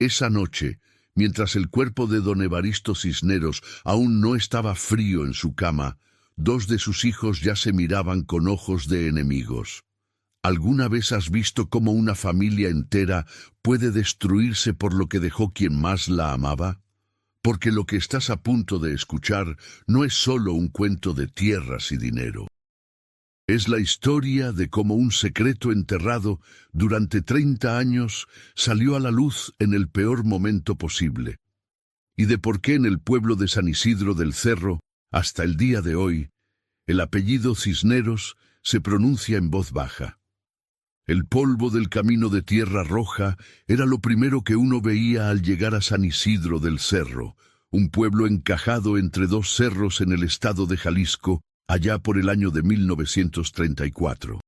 Esa noche, mientras el cuerpo de don Evaristo Cisneros aún no estaba frío en su cama, dos de sus hijos ya se miraban con ojos de enemigos. ¿Alguna vez has visto cómo una familia entera puede destruirse por lo que dejó quien más la amaba? Porque lo que estás a punto de escuchar no es solo un cuento de tierras y dinero. Es la historia de cómo un secreto enterrado durante 30 años salió a la luz en el peor momento posible, y de por qué en el pueblo de San Isidro del Cerro, hasta el día de hoy, el apellido Cisneros se pronuncia en voz baja. El polvo del camino de Tierra Roja era lo primero que uno veía al llegar a San Isidro del Cerro, un pueblo encajado entre dos cerros en el estado de Jalisco, allá por el año de 1934.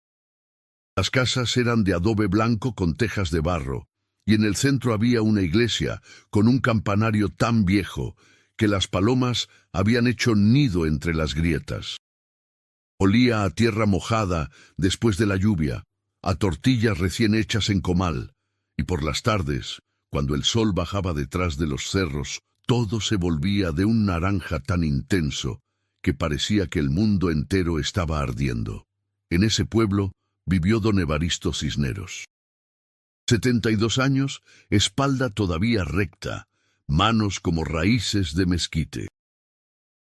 Las casas eran de adobe blanco con tejas de barro, y en el centro había una iglesia con un campanario tan viejo que las palomas habían hecho nido entre las grietas. Olía a tierra mojada después de la lluvia, a tortillas recién hechas en comal, y por las tardes, cuando el sol bajaba detrás de los cerros, todo se volvía de un naranja tan intenso que parecía que el mundo entero estaba ardiendo. En ese pueblo vivió don Evaristo Cisneros. 72 años, espalda todavía recta, manos como raíces de mezquite.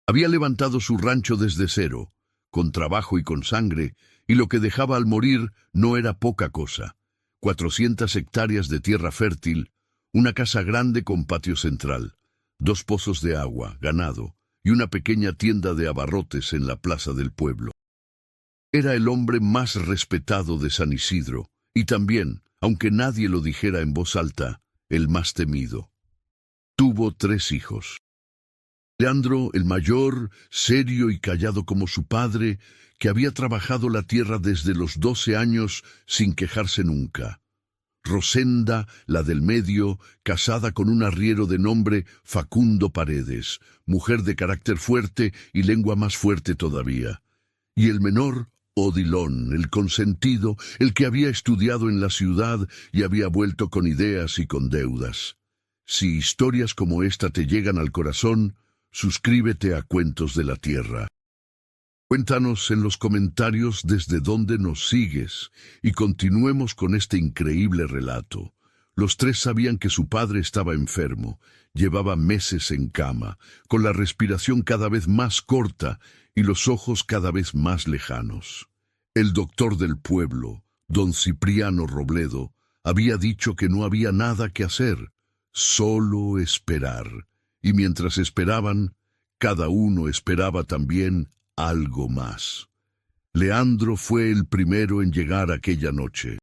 Había levantado su rancho desde cero, con trabajo y con sangre, y lo que dejaba al morir no era poca cosa. 400 hectáreas de tierra fértil, una casa grande con patio central, 2 pozos de agua, ganado, y una pequeña tienda de abarrotes en la plaza del pueblo. Era el hombre más respetado de San Isidro, y también, aunque nadie lo dijera en voz alta, el más temido. Tuvo 3 hijos. Leandro, el mayor, serio y callado como su padre, que había trabajado la tierra desde los 12 años sin quejarse nunca. Rosenda, la del medio, casada con un arriero de nombre Facundo Paredes, mujer de carácter fuerte y lengua más fuerte todavía. Y el menor, Odilon, el consentido, el que había estudiado en la ciudad y había vuelto con ideas y con deudas. Si historias como esta te llegan al corazón, suscríbete a Cuentos de la Tierra. Cuéntanos en los comentarios desde dónde nos sigues y continuemos con este increíble relato. Los 3 sabían que su padre estaba enfermo, llevaba meses en cama, con la respiración cada vez más corta y los ojos cada vez más lejanos. El doctor del pueblo, don Cipriano Robledo, había dicho que no había nada que hacer, solo esperar. Y mientras esperaban, cada uno esperaba también algo más. Leandro fue el primero en llegar aquella noche.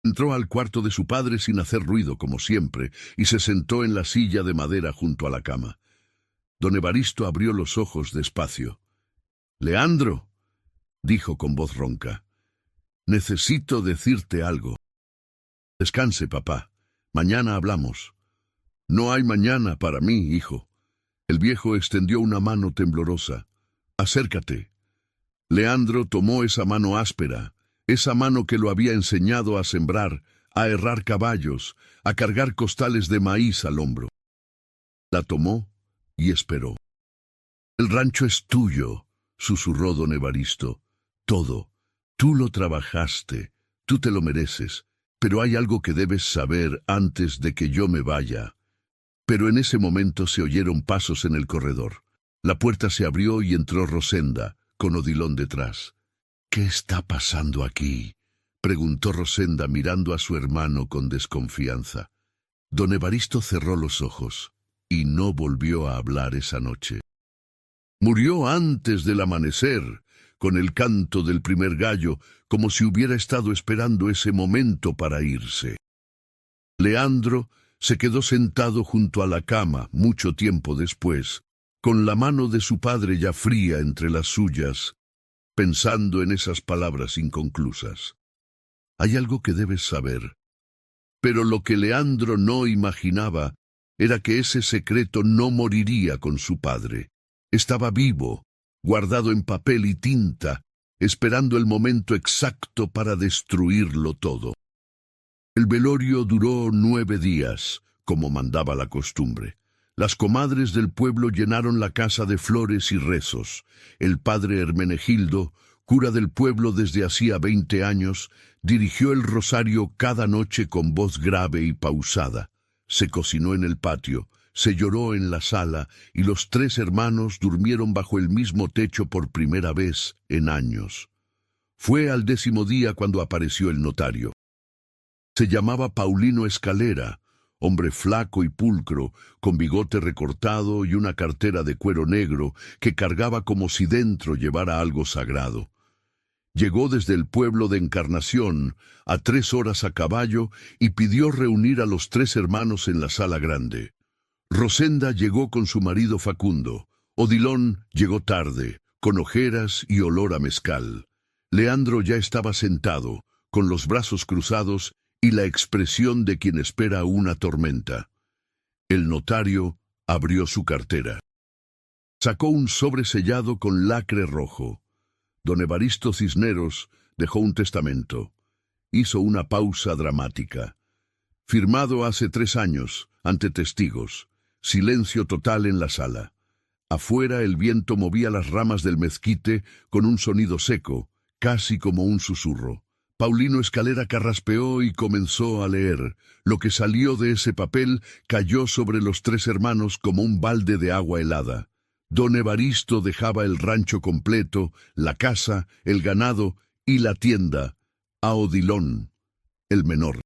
Entró al cuarto de su padre sin hacer ruido, como siempre, y se sentó en la silla de madera junto a la cama. Don Evaristo abrió los ojos despacio. «Leandro», dijo con voz ronca, «necesito decirte algo». «Descanse, papá. Mañana hablamos». «No hay mañana para mí, hijo». El viejo extendió una mano temblorosa. «Acércate». Leandro tomó esa mano áspera, esa mano que lo había enseñado a sembrar, a herrar caballos, a cargar costales de maíz al hombro. La tomó y esperó. «El rancho es tuyo», susurró don Evaristo. «Todo. Tú lo trabajaste, tú te lo mereces, pero hay algo que debes saber antes de que yo me vaya». Pero en ese momento se oyeron pasos en el corredor. La puerta se abrió y entró Rosenda, con Odilon detrás. «¿Qué está pasando aquí?», preguntó Rosenda mirando a su hermano con desconfianza. Don Evaristo cerró los ojos y no volvió a hablar esa noche. Murió antes del amanecer, con el canto del primer gallo, como si hubiera estado esperando ese momento para irse. Leandro se quedó sentado junto a la cama mucho tiempo después, con la mano de su padre ya fría entre las suyas, pensando en esas palabras inconclusas. «Hay algo que debes saber». Pero lo que Leandro no imaginaba era que ese secreto no moriría con su padre. Estaba vivo, guardado en papel y tinta, esperando el momento exacto para destruirlo todo. El velorio duró 9 días, como mandaba la costumbre. Las comadres del pueblo llenaron la casa de flores y rezos. El padre Hermenegildo, cura del pueblo desde hacía 20 años, dirigió el rosario cada noche con voz grave y pausada. Se cocinó en el patio, se lloró en la sala, y los 3 hermanos durmieron bajo el mismo techo por primera vez en años. Fue al 10º día cuando apareció el notario. Se llamaba Paulino Escalera, hombre flaco y pulcro, con bigote recortado y una cartera de cuero negro que cargaba como si dentro llevara algo sagrado. Llegó desde el pueblo de Encarnación, a 3 horas a caballo, y pidió reunir a los 3 hermanos en la sala grande. Rosenda llegó con su marido Facundo. Odilon llegó tarde, con ojeras y olor a mezcal. Leandro ya estaba sentado, con los brazos cruzados y la expresión de quien espera una tormenta. El notario abrió su cartera. Sacó un sobre sellado con lacre rojo. Don Evaristo Cisneros dejó un testamento. Hizo una pausa dramática. Firmado hace 3 años, ante testigos. Silencio total en la sala. Afuera el viento movía las ramas del mezquite con un sonido seco, casi como un susurro. Paulino Escalera carraspeó y comenzó a leer. Lo que salió de ese papel cayó sobre los 3 hermanos como un balde de agua helada. Don Evaristo dejaba el rancho completo, la casa, el ganado y la tienda, a Odilon, el menor,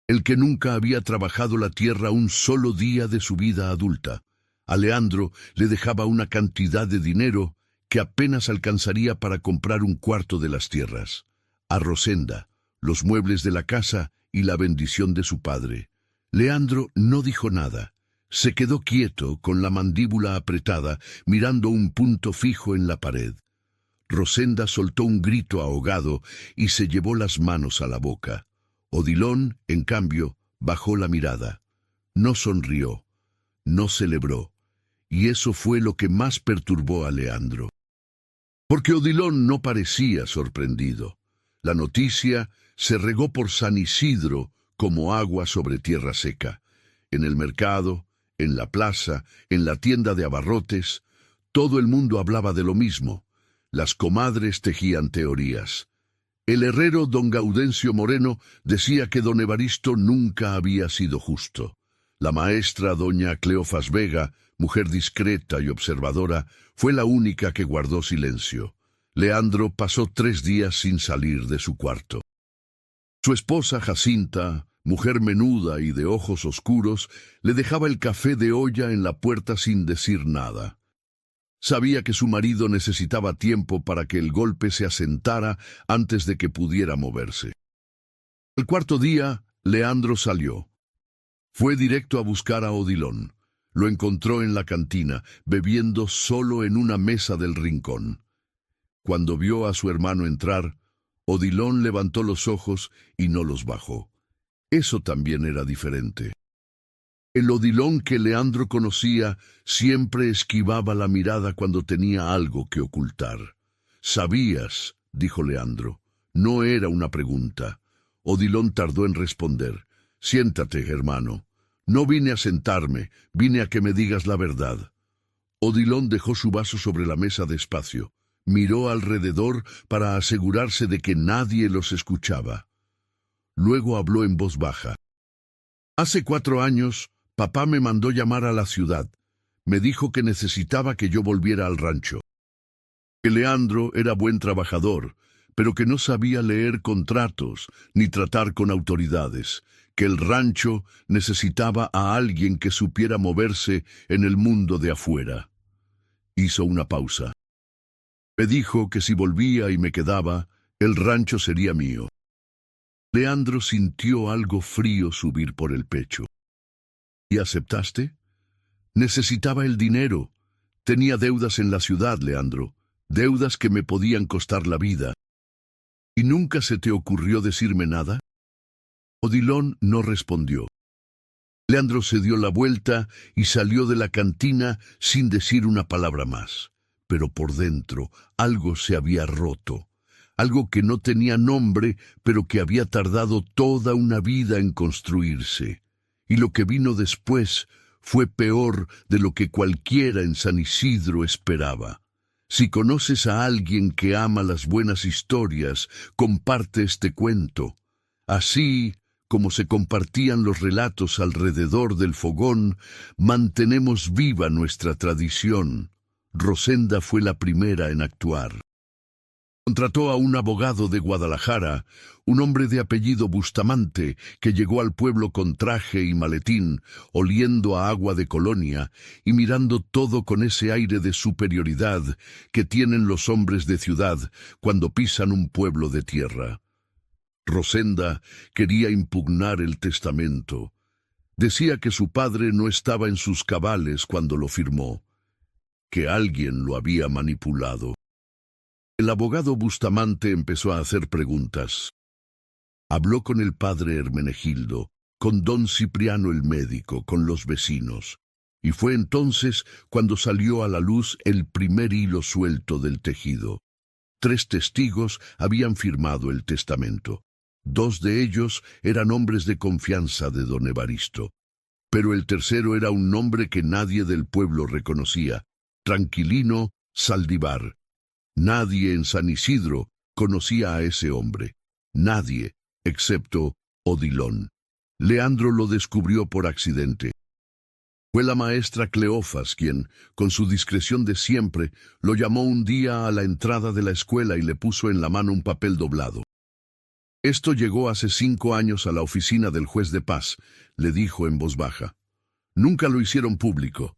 el que nunca había trabajado la tierra un solo día de su vida adulta. A Leandro le dejaba una cantidad de dinero que apenas alcanzaría para comprar un cuarto de las tierras. A Rosenda, los muebles de la casa y la bendición de su padre. Leandro no dijo nada. Se quedó quieto, con la mandíbula apretada, mirando un punto fijo en la pared. Rosenda soltó un grito ahogado y se llevó las manos a la boca. Odilon, en cambio, bajó la mirada. No sonrió, no celebró, y eso fue lo que más perturbó a Leandro. Porque Odilon no parecía sorprendido. La noticia se regó por San Isidro como agua sobre tierra seca. En el mercado, en la plaza, en la tienda de abarrotes, todo el mundo hablaba de lo mismo. Las comadres tejían teorías. El herrero don Gaudencio Moreno decía que don Evaristo nunca había sido justo. La maestra doña Cleofas Vega, mujer discreta y observadora, fue la única que guardó silencio. Leandro pasó 3 días sin salir de su cuarto. Su esposa Jacinta, mujer menuda y de ojos oscuros, le dejaba el café de olla en la puerta sin decir nada. Sabía que su marido necesitaba tiempo para que el golpe se asentara antes de que pudiera moverse. El 4.º día, Leandro salió. Fue directo a buscar a Odilon. Lo encontró en la cantina, bebiendo solo en una mesa del rincón. Cuando vio a su hermano entrar, Odilon levantó los ojos y no los bajó. Eso también era diferente. El Odilon que Leandro conocía siempre esquivaba la mirada cuando tenía algo que ocultar. «Sabías», dijo Leandro. No era una pregunta. Odilon tardó en responder. «Siéntate, hermano. No vine a sentarme, vine a que me digas la verdad». Odilon dejó su vaso sobre la mesa despacio. Miró alrededor para asegurarse de que nadie los escuchaba. Luego habló en voz baja. «Hace 4 años, papá me mandó llamar a la ciudad. Me dijo que necesitaba que yo volviera al rancho. Que Leandro era buen trabajador, pero que no sabía leer contratos ni tratar con autoridades. Que el rancho necesitaba a alguien que supiera moverse en el mundo de afuera». Hizo una pausa. Me dijo que si volvía y me quedaba, el rancho sería mío. Leandro sintió algo frío subir por el pecho. ¿Y aceptaste? Necesitaba el dinero. Tenía deudas en la ciudad, Leandro, deudas que me podían costar la vida. ¿Y nunca se te ocurrió decirme nada? Odilon no respondió. Leandro se dio la vuelta y salió de la cantina sin decir una palabra más. Pero por dentro algo se había roto, algo que no tenía nombre, pero que había tardado toda una vida en construirse. y lo que vino después fue peor de lo que cualquiera en San Isidro esperaba. Si conoces a alguien que ama las buenas historias, comparte este cuento. Así como se compartían los relatos alrededor del fogón, mantenemos viva nuestra tradición. Rosenda fue la primera en actuar. Contrató a un abogado de Guadalajara, un hombre de apellido Bustamante, que llegó al pueblo con traje y maletín, oliendo a agua de colonia y mirando todo con ese aire de superioridad que tienen los hombres de ciudad cuando pisan un pueblo de tierra. Rosenda quería impugnar el testamento. Decía que su padre no estaba en sus cabales cuando lo firmó, que alguien lo había manipulado. El abogado Bustamante empezó a hacer preguntas. Habló con el padre Hermenegildo, con don Cipriano el médico, con los vecinos. Y fue entonces cuando salió a la luz el primer hilo suelto del tejido. 3 testigos habían firmado el testamento. 2 de ellos eran hombres de confianza de don Evaristo. Pero el tercero era un nombre que nadie del pueblo reconocía, Tranquilino Saldívar. Nadie en San Isidro conocía a ese hombre. Nadie, excepto Odilon. Leandro lo descubrió por accidente. Fue la maestra Cleofas quien, con su discreción de siempre, lo llamó un día a la entrada de la escuela y le puso en la mano un papel doblado. Esto llegó hace 5 años a la oficina del juez de paz, le dijo en voz baja. Nunca lo hicieron público.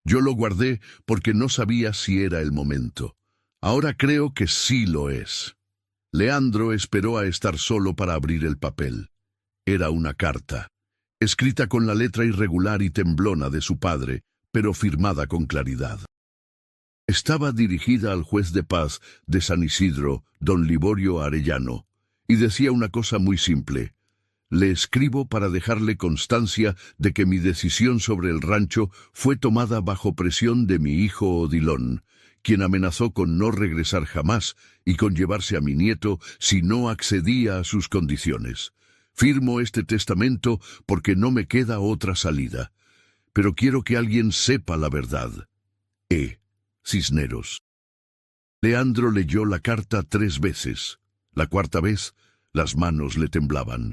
Yo lo guardé porque no sabía si era el momento. Ahora creo que sí lo es. Leandro esperó a estar solo para abrir el papel. Era una carta, escrita con la letra irregular y temblona de su padre, pero firmada con claridad. Estaba dirigida al juez de paz de San Isidro, don Liborio Arellano, y decía una cosa muy simple. Le escribo para dejarle constancia de que mi decisión sobre el rancho fue tomada bajo presión de mi hijo Odilon, quien amenazó con no regresar jamás y con llevarse a mi nieto si no accedía a sus condiciones. Firmo este testamento porque no me queda otra salida. Pero quiero que alguien sepa la verdad. Cisneros. Leandro leyó la carta 3 veces. La 4ª vez, las manos le temblaban.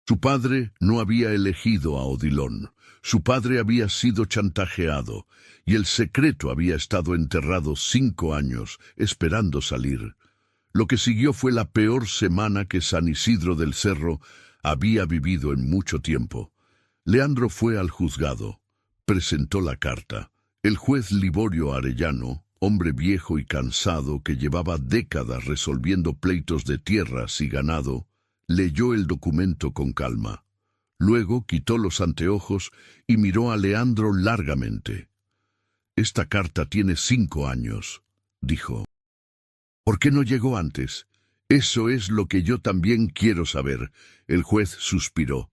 Su padre no había elegido a Odilon. Su padre había sido chantajeado, y el secreto había estado enterrado 5 años, esperando salir. Lo que siguió fue la peor semana que San Isidro del Cerro había vivido en mucho tiempo. Leandro fue al juzgado. Presentó la carta. El juez Liborio Arellano, hombre viejo y cansado que llevaba décadas resolviendo pleitos de tierras y ganado, leyó el documento con calma. Luego quitó los anteojos y miró a Leandro largamente. «Esta carta tiene 5 años», dijo. «¿Por qué no llegó antes? Eso es lo que yo también quiero saber». El juez suspiró.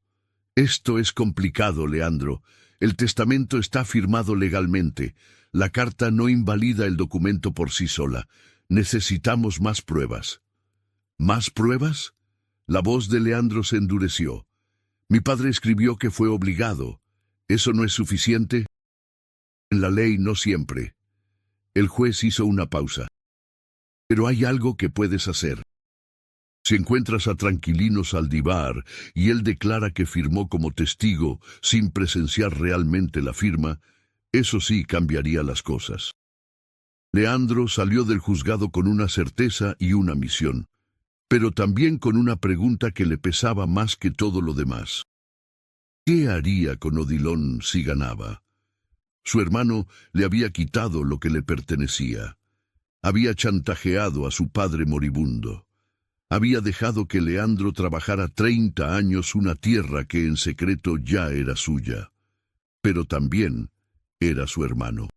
«Esto es complicado, Leandro. El testamento está firmado legalmente. La carta no invalida el documento por sí sola. Necesitamos más pruebas». «¿Más pruebas?» La voz de Leandro se endureció. «Mi padre escribió que fue obligado. ¿Eso no es suficiente?» «En la ley no siempre». El juez hizo una pausa. «Pero hay algo que puedes hacer. Si encuentras a Tranquilino Saldívar y él declara que firmó como testigo sin presenciar realmente la firma, eso sí cambiaría las cosas». Leandro salió del juzgado con una certeza y una misión, pero también con una pregunta que le pesaba más que todo lo demás. ¿Qué haría con Odilon si ganaba? Su hermano le había quitado lo que le pertenecía. Había chantajeado a su padre moribundo. Había dejado que Leandro trabajara 30 años una tierra que en secreto ya era suya. Pero también era su hermano.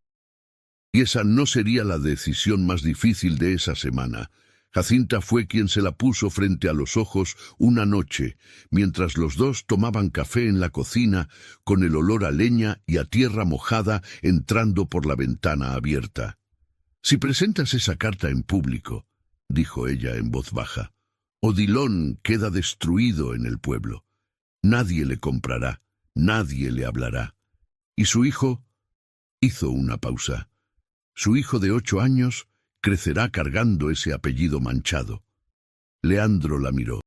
Y esa no sería la decisión más difícil de esa semana. Jacinta fue quien se la puso frente a los ojos una noche, mientras los dos tomaban café en la cocina, con el olor a leña y a tierra mojada entrando por la ventana abierta. «Si presentas esa carta en público», dijo ella en voz baja, «Odilon queda destruido en el pueblo. Nadie le comprará, Nadie le hablará. ¿Y su hijo? Hizo una pausa. Su hijo de 8 años crecerá cargando ese apellido manchado. Leandro la miró.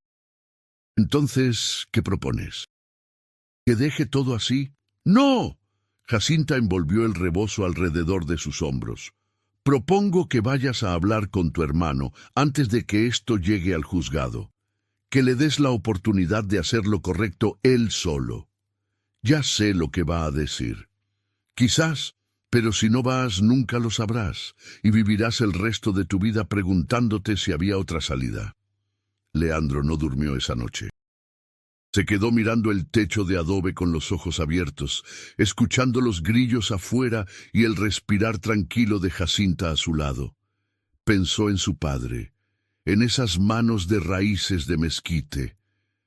Entonces, ¿qué propones? ¿Que deje todo así? ¡No! Jacinta envolvió el rebozo alrededor de sus hombros. Propongo que vayas a hablar con tu hermano antes de que esto llegue al juzgado. Que le des la oportunidad de hacer lo correcto él solo. Ya sé lo que va a decir. Quizás, pero si no vas nunca lo sabrás, y vivirás el resto de tu vida preguntándote si había otra salida. Leandro no durmió esa noche. Se quedó mirando el techo de adobe con los ojos abiertos, escuchando los grillos afuera y el respirar tranquilo de Jacinta a su lado. Pensó en su padre, en esas manos de raíces de mezquite,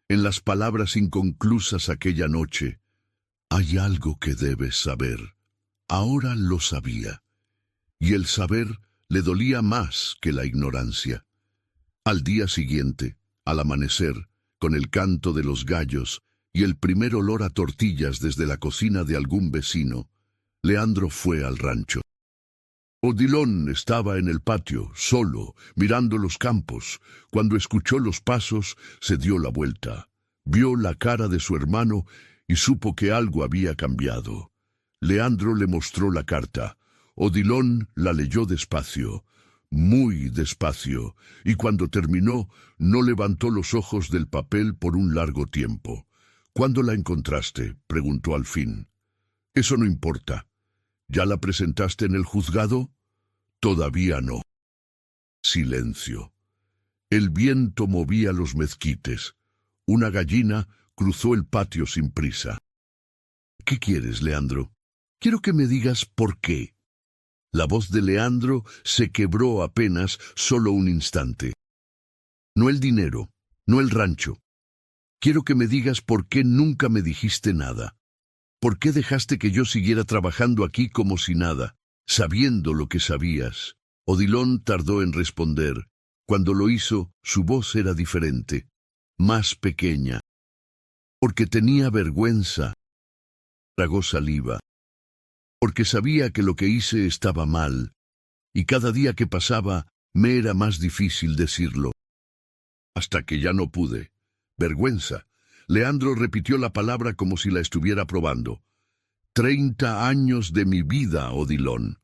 en las palabras inconclusas aquella noche. Hay algo que debes saber. Ahora lo sabía, y el saber le dolía más que la ignorancia. Al día siguiente, al amanecer, con el canto de los gallos y el primer olor a tortillas desde la cocina de algún vecino, Leandro fue al rancho. Odilon estaba en el patio, solo, mirando los campos. Cuando escuchó los pasos, se dio la vuelta. Vio la cara de su hermano y supo que algo había cambiado. Leandro le mostró la carta. Odilon la leyó despacio, muy despacio, y cuando terminó, no levantó los ojos del papel por un largo tiempo. ¿Cuándo la encontraste?, preguntó al fin. Eso no importa. ¿Ya la presentaste en el juzgado? Todavía no. Silencio. El viento movía los mezquites. Una gallina cruzó el patio sin prisa. ¿Qué quieres, Leandro? Quiero que me digas por qué. La voz de Leandro se quebró apenas solo un instante. No el dinero, no el rancho. Quiero que me digas por qué nunca me dijiste nada. ¿Por qué dejaste que yo siguiera trabajando aquí como si nada, sabiendo lo que sabías? Odilon tardó en responder. Cuando lo hizo, su voz era diferente, más pequeña. Porque tenía vergüenza. Tragó saliva. Porque sabía que lo que hice estaba mal, y cada día que pasaba me era más difícil decirlo. Hasta que ya no pude. Vergüenza. Leandro repitió la palabra como si la estuviera probando. 30 años de mi vida, Odilon.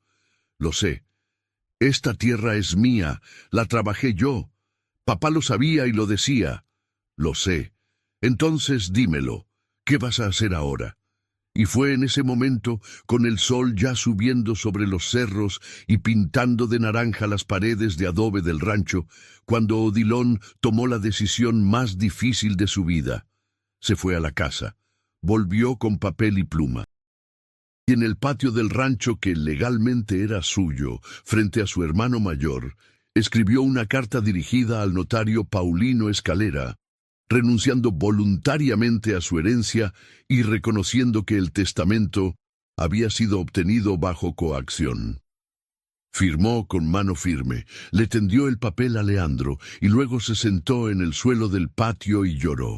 Lo sé. Esta tierra es mía, la trabajé yo. Papá lo sabía y lo decía. Lo sé. Entonces dímelo, ¿qué vas a hacer ahora? Y fue en ese momento, con el sol ya subiendo sobre los cerros y pintando de naranja las paredes de adobe del rancho, cuando Odilon tomó la decisión más difícil de su vida. Se fue a la casa. Volvió con papel y pluma. Y en el patio del rancho, que legalmente era suyo, frente a su hermano mayor, escribió una carta dirigida al notario Paulino Escalera, renunciando voluntariamente a su herencia y reconociendo que el testamento había sido obtenido bajo coacción. Firmó con mano firme, le tendió el papel a Leandro y luego se sentó en el suelo del patio y lloró.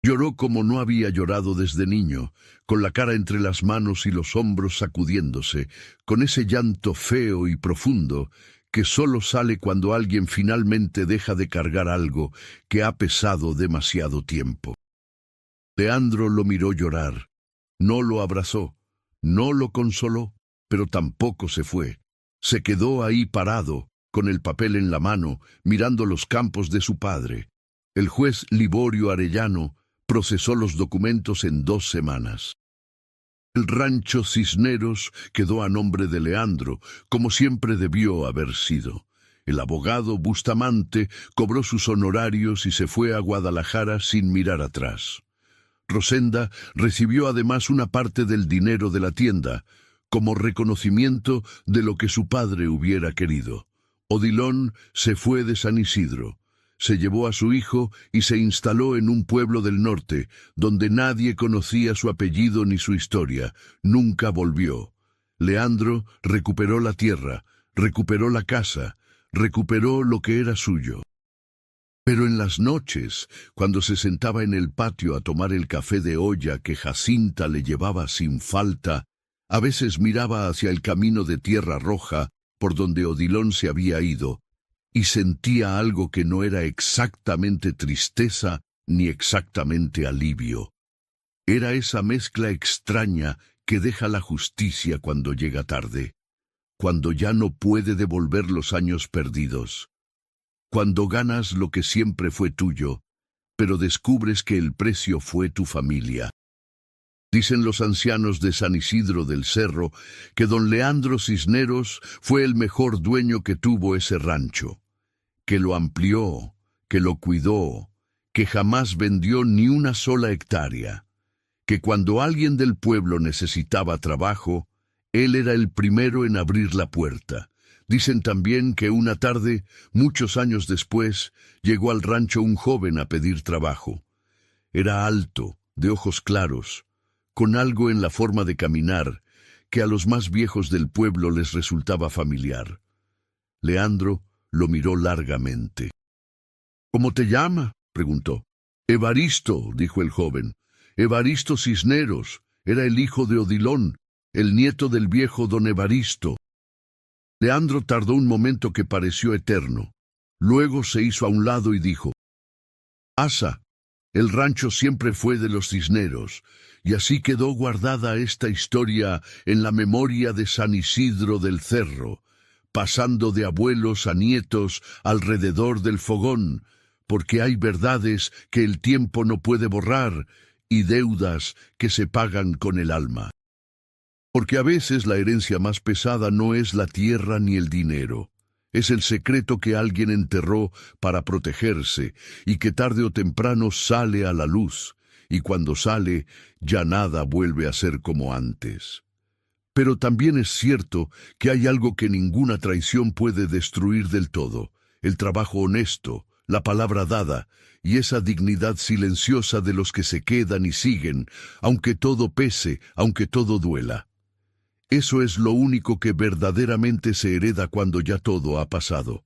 Lloró como no había llorado desde niño, con la cara entre las manos y los hombros sacudiéndose, con ese llanto feo y profundo que solo sale cuando alguien finalmente deja de cargar algo que ha pesado demasiado tiempo. Leandro lo miró llorar. No lo abrazó, no lo consoló, pero tampoco se fue. Se quedó ahí parado, con el papel en la mano, mirando los campos de su padre. El juez Liborio Arellano procesó los documentos en 2 semanas. El rancho Cisneros quedó a nombre de Leandro, como siempre debió haber sido. El abogado Bustamante cobró sus honorarios y se fue a Guadalajara sin mirar atrás. Rosenda recibió además una parte del dinero de la tienda, como reconocimiento de lo que su padre hubiera querido. Odilon se fue de San Isidro. Se llevó a su hijo y se instaló en un pueblo del norte, donde nadie conocía su apellido ni su historia. Nunca volvió. Leandro recuperó la tierra, recuperó la casa, recuperó lo que era suyo. Pero en las noches, cuando se sentaba en el patio a tomar el café de olla que Jacinta le llevaba sin falta, a veces miraba hacia el camino de tierra roja por donde Odilon se había ido, y sentía algo que no era exactamente tristeza ni exactamente alivio. Era esa mezcla extraña que deja la justicia cuando llega tarde, cuando ya no puede devolver los años perdidos, cuando ganas lo que siempre fue tuyo, pero descubres que el precio fue tu familia. Dicen los ancianos de San Isidro del Cerro que don Leandro Cisneros fue el mejor dueño que tuvo ese rancho, que lo amplió, que lo cuidó, que jamás vendió ni una sola hectárea, que cuando alguien del pueblo necesitaba trabajo, él era el primero en abrir la puerta. Dicen también que una tarde, muchos años después, llegó al rancho un joven a pedir trabajo. Era alto, de ojos claros, con algo en la forma de caminar que a los más viejos del pueblo les resultaba familiar. Leandro lo miró largamente. —¿Cómo te llama? —preguntó. —Evaristo —dijo el joven—. Evaristo Cisneros. Era el hijo de Odilon, el nieto del viejo don Evaristo. Leandro tardó un momento que pareció eterno. Luego se hizo a un lado y dijo: —Asa, el rancho siempre fue de los Cisneros, y así quedó guardada esta historia en la memoria de San Isidro del Cerro, pasando de abuelos a nietos alrededor del fogón, porque hay verdades que el tiempo no puede borrar y deudas que se pagan con el alma. Porque a veces la herencia más pesada no es la tierra ni el dinero, es el secreto que alguien enterró para protegerse y que tarde o temprano sale a la luz, y cuando sale ya nada vuelve a ser como antes. Pero también es cierto que hay algo que ninguna traición puede destruir del todo: el trabajo honesto, la palabra dada y esa dignidad silenciosa de los que se quedan y siguen, aunque todo pese, aunque todo duela. Eso es lo único que verdaderamente se hereda cuando ya todo ha pasado.